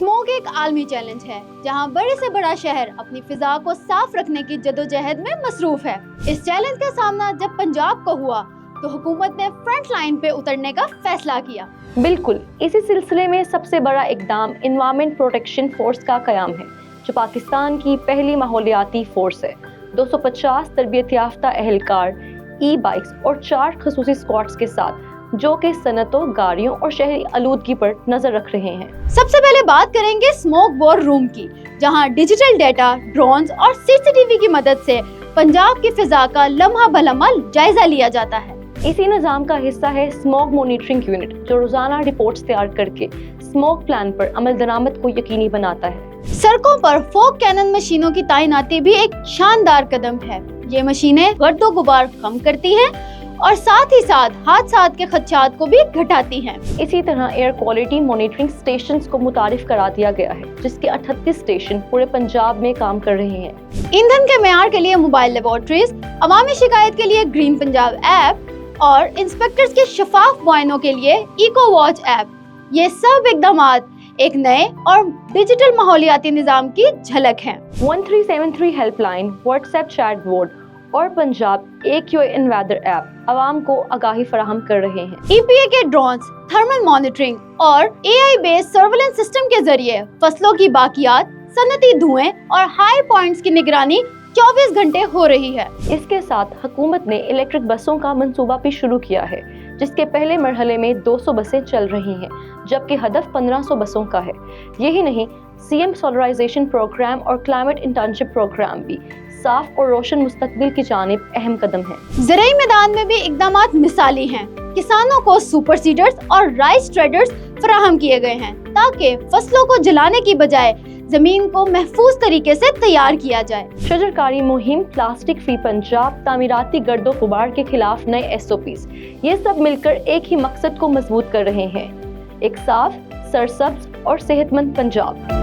Smoke एक आलमी challenge है जहां बड़े से बड़ा शहर अपनी फिजा को साफ रखने की जद्दोजहद में मसरूफ है। इस चैलेंज का सामना जब पंजाब को हुआ तो हुकूमत ने फ्रंट लाइन पे उतरने का फैसला किया। बिल्कुल, इसी सिलसिले में सबसे बड़ा इकदाम एनवायरनमेंट प्रोटेक्शन फोर्स का क़याम है, जो पाकिस्तान की पहली माहौलियाती फोर्स है। 250 तरबियत याफ्ता अहलकार, ई बाइक्स और 4 खसूसी स्क्वाड्स के साथ, जो कि सनतों, गाड़ियों और शहरी आलूदगी पर नजर रख रहे हैं। सबसे पहले बात करेंगे स्मोक वॉर रूम की, जहां डिजिटल डेटा, ड्रोन्स और सीसीटीवी की मदद से पंजाब की फिजा का लम्हा बलम्हा जायजा लिया जाता है। इसी निज़ाम का हिस्सा है स्मोक मॉनिटरिंग यूनिट, जो रोजाना रिपोर्ट्स तैयार करके स्मोक प्लान पर अमल दरामद को यकीनी बनाता है। सड़कों पर फॉग कैनन मशीनों की तैनाती भी एक शानदार कदम है। ये मशीनें गर्दो गुबार कम करती हैं और साथ ही साथ हादसात के खदशात को भी घटाती हैं। इसी तरह एयर क्वालिटी मॉनिटरिंग स्टेशंस को मुतारिफ करा दिया गया है, जिसके 38 स्टेशन पूरे पंजाब में काम कर रहे हैं। ईंधन के मेयार के लिए मोबाइल लेबोरेटरीज, अवामी शिकायत के लिए ग्रीन पंजाब ऐप और इंस्पेक्टर्स के शफाफ मुआयनों के लिए इको वॉच ऐप, ये सब इकदामात एक नए और डिजिटल माहौलियाती निज़ाम की झलक है। 1373 हेल्पलाइन, व्हाट्सएप चैट बोर्ड और पंजाब AQN वेदर ऐप आवाम को आगाही फराहम कर रहे हैं। EPA के ड्रोन्स, थर्मल मॉनिटरिंग और AI बेस्ड सर्वेलेंस सिस्टम के जरिए फसलों की बाकियात, सनती धुएं और हाई पॉइंट्स की निगरानी 24 घंटे हो रही है। इसके साथ हुकूमत ने इलेक्ट्रिक बसों का मंसूबा भी शुरू किया है, जिसके पहले मरहले में 200 बसें चल रही हैं, जबकि हदफ 1500 बसों का है। यही नहीं, CM सोलराइजेशन प्रोग्राम और क्लाइमेट इंटर्नशिप प्रोग्राम भी साफ और रोशन मुस्तकबिल की जानिब अहम कदम है। ज़राई मैदान में भी इकदामात मिसाली हैं। किसानों को सुपर सीडर्स और राइस ट्रेडर्स फराहम किए गए हैं, ताकि फसलों को जलाने की बजाय जमीन को महफूज तरीके से तैयार किया जाए। शजरकारी मुहिम, प्लास्टिक फ्री पंजाब, तामीराती गर्दो गुबार के खिलाफ नए SOPs, ये सब मिलकर एक ही मकसद को मजबूत कर रहे हैं, एक साफ, सरसब्ज और सेहतमंद पंजाब।